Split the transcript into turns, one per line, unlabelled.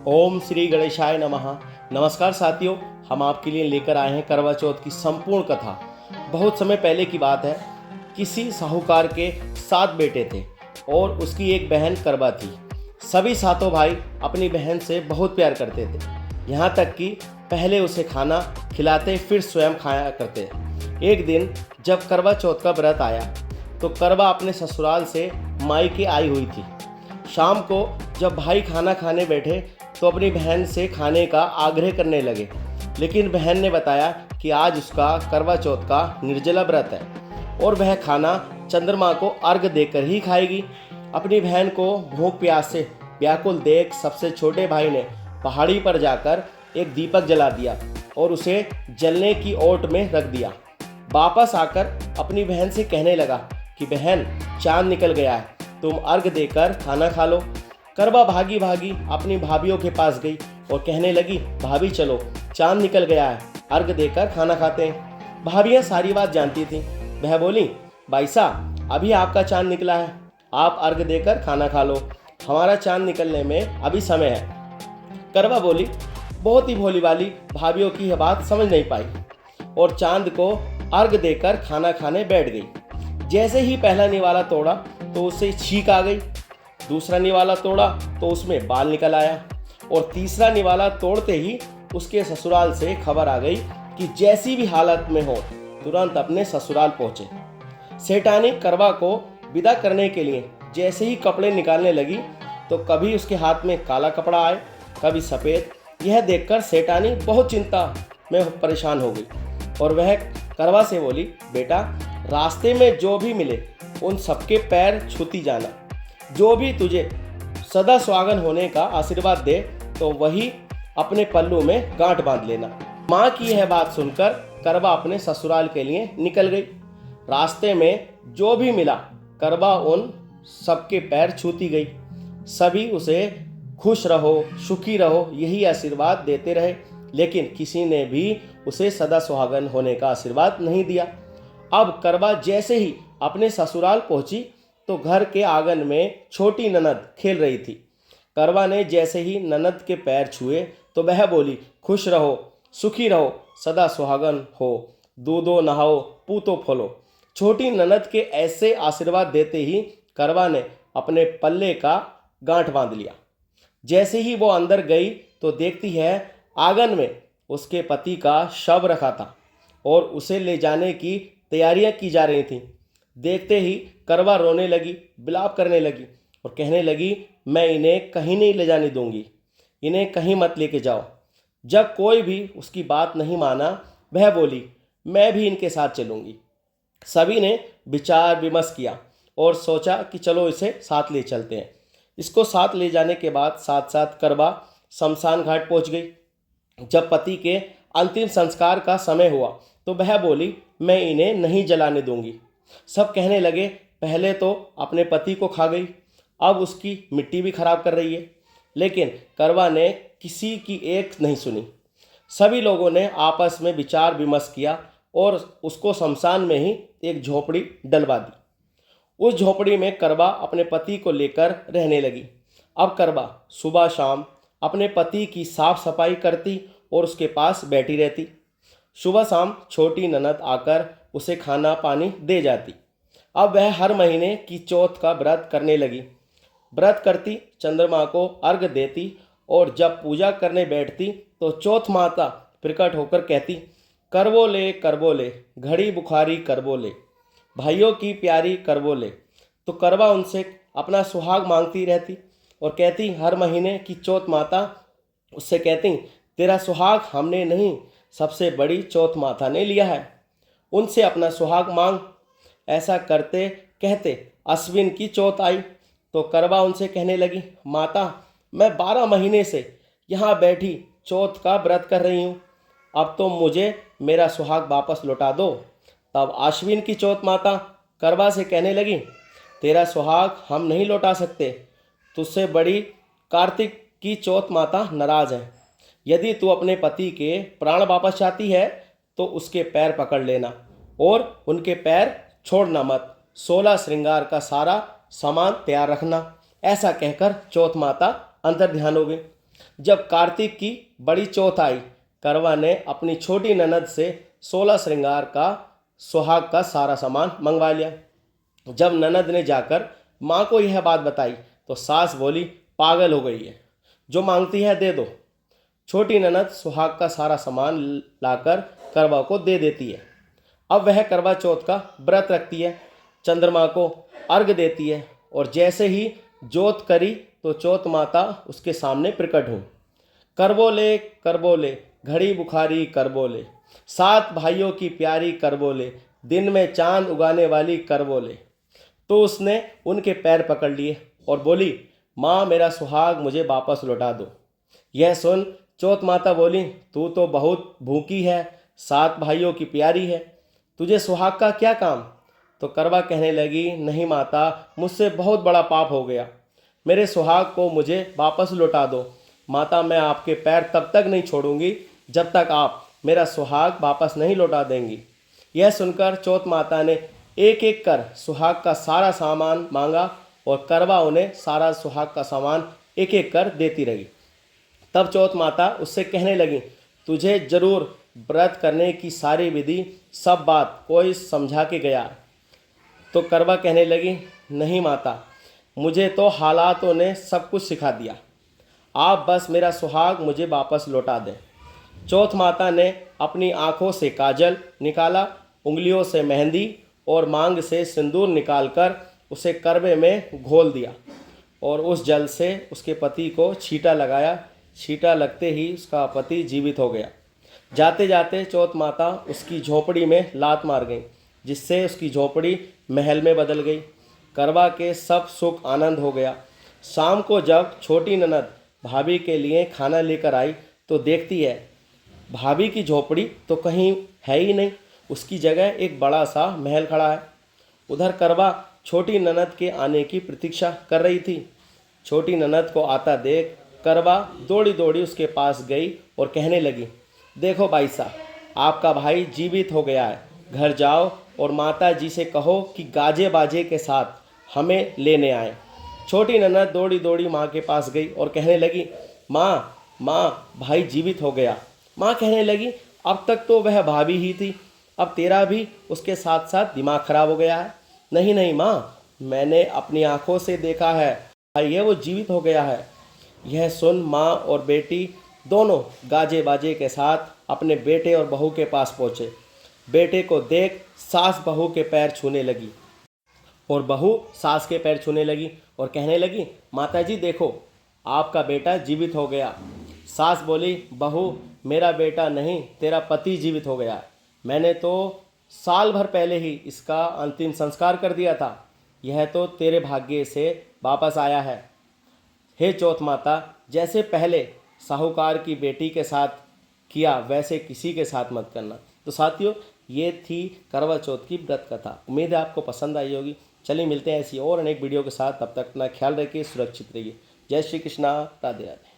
ओम श्री गणेशाय नमः। नमस्कार साथियों, हम आपके लिए लेकर आए हैं करवा चौथ की संपूर्ण कथा। बहुत समय पहले की बात है। किसी साहूकार के 7 बेटे थे और उसकी एक बहन करवा थी। सभी सातों भाई अपनी बहन से बहुत प्यार करते थे, यहाँ तक कि पहले उसे खाना खिलाते फिर स्वयं खाया करते। एक दिन जब करवा चौथ का व्रत आया तो करवा अपने ससुराल से मायके आई हुई थी। शाम को जब भाई खाना खाने बैठे तो अपनी बहन से खाने का आग्रह करने लगे, लेकिन बहन ने बताया कि आज उसका करवा चौथ का निर्जला व्रत है और वह खाना चंद्रमा को अर्घ देकर ही खाएगी। अपनी बहन को भूख प्यास से व्याकुल देख सबसे छोटे भाई ने पहाड़ी पर जाकर एक दीपक जला दिया और उसे जलने की ओट में रख दिया। वापस आकर अपनी बहन से कहने लगा कि बहन, चांद निकल गया है, तुम अर्घ देकर खाना खा लो। करवा भागी भागी अपनी भाभीियों के पास गई और कहने लगी, भाभी चलो, चांद निकल गया है, अर्घ देकर खाना खाते हैं। भाभियाँ सारी बात जानती थीं। वह बोली, भाई साहब, अभी आपका चांद निकला है, आप अर्घ देकर खाना खा लो, हमारा चांद निकलने में अभी समय है। करवा बोली, बहुत ही भोली वाली भाभियों की यह बात समझ नहीं पाई और चांद को अर्घ देकर खाना खाने बैठ गई। जैसे ही पहला निवाला तोड़ा तो उसे छींक आ गई, दूसरा निवाला तोड़ा तो उसमें बाल निकल आया और तीसरा निवाला तोड़ते ही उसके ससुराल से खबर आ गई कि जैसी भी हालत में हो तुरंत अपने ससुराल पहुंचे। सेठानी करवा को विदा करने के लिए जैसे ही कपड़े निकालने लगी तो कभी उसके हाथ में काला कपड़ा आए, कभी सफ़ेद। यह देखकर सेठानी बहुत चिंता में परेशान हो गई और वह करवा से बोली, बेटा, रास्ते में जो भी मिले उन सबके पैर छूती जाना। जो भी तुझे सदा सुहागन होने का आशीर्वाद दे तो वही अपने पल्लू में गांठ बांध लेना। माँ की यह बात सुनकर करवा अपने ससुराल के लिए निकल गई। रास्ते में जो भी मिला करवा उन सबके पैर छूती गई। सभी उसे खुश रहो, सुखी रहो, यही आशीर्वाद देते रहे, लेकिन किसी ने भी उसे सदा सुहागन होने का आशीर्वाद नहीं दिया। अब करवा जैसे ही अपने ससुराल पहुंची तो घर के आंगन में छोटी ननद खेल रही थी। करवा ने जैसे ही ननद के पैर छुए तो वह बोली, खुश रहो, सुखी रहो, सदा सुहागन हो, दूधो नहाओ, पूतो फलो। छोटी ननद के ऐसे आशीर्वाद देते ही करवा ने अपने पल्ले का गांठ बांध लिया। जैसे ही वो अंदर गई तो देखती है आंगन में उसके पति का शव रखा था और उसे ले जाने की तैयारियां की जा रही थीं। देखते ही करवा रोने लगी, विलाप करने लगी और कहने लगी, मैं इन्हें कहीं नहीं ले जाने दूंगी, इन्हें कहीं मत लेके जाओ। जब कोई भी उसकी बात नहीं माना, वह बोली, मैं भी इनके साथ चलूंगी। सभी ने विचार विमर्श किया और सोचा कि चलो इसे साथ ले चलते हैं। इसको साथ ले जाने के बाद साथ साथ करवा शमशान घाट पहुंच गई। जब पति के अंतिम संस्कार का समय हुआ तो वह बोली, मैं इन्हें नहीं जलाने दूंगी। सब कहने लगे, पहले तो अपने पति को खा गई, अब उसकी मिट्टी भी खराब कर रही है। लेकिन करवा ने किसी की एक नहीं सुनी। सभी लोगों ने आपस में विचार विमर्श किया और उसको शमशान में ही एक झोपड़ी डलवा दी। उस झोपड़ी में करवा अपने पति को लेकर रहने लगी। अब करवा सुबह शाम अपने पति की साफ सफाई करती और उसके पास बैठी रहती। सुबह शाम छोटी ननद आकर उसे खाना पानी दे जाती। अब वह हर महीने की चौथ का व्रत करने लगी। व्रत करती, चंद्रमा को अर्घ देती और जब पूजा करने बैठती तो चौथ माता प्रकट होकर कहती, करवो ले, घड़ी बुखारी करवो ले, भाइयों की प्यारी करवो ले। तो करवा उनसे अपना सुहाग मांगती रहती और कहती, हर महीने की चौथ माता उससे कहती, तेरा सुहाग हमने नहीं, सबसे बड़ी चौथ माता ने लिया है, उनसे अपना सुहाग मांग। ऐसा करते कहते अश्विन की चौथ आई तो करवा उनसे कहने लगी, माता, मैं 12 महीने से यहाँ बैठी चौथ का व्रत कर रही हूँ, अब तो मुझे मेरा सुहाग वापस लौटा दो। तब अश्विन की चौथ माता करवा से कहने लगी, तेरा सुहाग हम नहीं लौटा सकते, तुझसे बड़ी कार्तिक की चौथ माता नाराज है। यदि तू अपने पति के प्राण वापस चाहती है तो उसके पैर पकड़ लेना और उनके पैर छोड़ना मत, 16 श्रृंगार का सारा सामान तैयार रखना। ऐसा कहकर चौथ माता अंतर ध्यान हो गई। जब कार्तिक की बड़ी चौथ आई, करवा ने अपनी छोटी ननद से 16 श्रृंगार का सुहाग का सारा सामान मंगवा लिया। जब ननद ने जाकर माँ को यह बात बताई तो सास बोली, पागल हो गई है, जो मांगती है दे दो। छोटी ननद सुहाग का सारा सामान लाकर करवा को दे देती है। अब वह करवा चौथ का व्रत रखती है, चंद्रमा को अर्घ देती है और जैसे ही जोत करी तो चौथ माता उसके सामने प्रकट हुई। करबोले घड़ी बुखारी करबोले, 7 भाइयों की प्यारी करबोले, दिन में चांद उगाने वाली करबोले। तो उसने उनके पैर पकड़ लिए और बोली, माँ मेरा सुहाग मुझे वापस लौटा दो। यह सुन चौथ माता बोली, तू तो बहुत भूखी है, 7 भाइयों की प्यारी है, तुझे सुहाग का क्या काम। तो करवा कहने लगी, नहीं माता, मुझसे बहुत बड़ा पाप हो गया, मेरे सुहाग को मुझे वापस लौटा दो। माता मैं आपके पैर तब तक नहीं छोड़ूंगी जब तक आप मेरा सुहाग वापस नहीं लौटा देंगी। यह सुनकर चौथ माता ने एक एक कर सुहाग का सारा सामान मांगा और करवा उन्हें सारा सुहाग का सामान एक एक कर देती रही। तब चौथ माता उससे कहने लगी, तुझे जरूर व्रत करने की सारी विधि सब बात कोई समझा के गया। तो करवा कहने लगी, नहीं माता, मुझे तो हालातों ने सब कुछ सिखा दिया, आप बस मेरा सुहाग मुझे वापस लौटा दें। चौथ माता ने अपनी आंखों से काजल निकाला, उंगलियों से मेहंदी और मांग से सिंदूर निकालकर उसे करवे में घोल दिया और उस जल से उसके पति को छींटा लगाया। छींटा लगते ही उसका पति जीवित हो गया। जाते जाते चौथ माता उसकी झोपड़ी में लात मार गई, जिससे उसकी झोपड़ी महल में बदल गई। करवा के सब सुख आनंद हो गया। शाम को जब छोटी ननद भाभी के लिए खाना लेकर आई तो देखती है भाभी की झोपड़ी तो कहीं है ही नहीं, उसकी जगह एक बड़ा सा महल खड़ा है। उधर करवा छोटी ननद के आने की प्रतीक्षा कर रही थी। छोटी ननद को आता देख करवा दौड़ी दौड़ी उसके पास गई और कहने लगी, देखो भाई साहब, आपका भाई जीवित हो गया है, घर जाओ और माता जी से कहो कि गाजे बाजे के साथ हमें लेने आए। छोटी ननद दौड़ी दौड़ी माँ के पास गई और कहने लगी, माँ माँ भाई जीवित हो गया। माँ कहने लगी, अब तक तो वह भाभी ही थी, अब तेरा भी उसके साथ साथ दिमाग खराब हो गया है। नहीं नहीं माँ, मैंने अपनी आंखों से देखा है, भाई ये वो जीवित हो गया है। यह सुन माँ और बेटी दोनों गाजे बाजे के साथ अपने बेटे और बहू के पास पहुँचे। बेटे को देख सास बहू के पैर छूने लगी और बहू सास के पैर छूने लगी और कहने लगी, माताजी देखो, आपका बेटा जीवित हो गया। सास बोली, बहू मेरा बेटा नहीं, तेरा पति जीवित हो गया। मैंने तो साल भर पहले ही इसका अंतिम संस्कार कर दिया था, यह तो तेरे भाग्य से वापस आया है। हे चौथ माता, जैसे पहले साहूकार की बेटी के साथ किया वैसे किसी के साथ मत करना। तो साथियों, ये थी करवा चौथ की व्रत कथा। उम्मीद है आपको पसंद आई होगी। चलिए मिलते हैं ऐसी और अनेक वीडियो के साथ, तब तक अपना ख्याल रखिए, सुरक्षित रहिए। जय श्री कृष्णा, राधे राधे।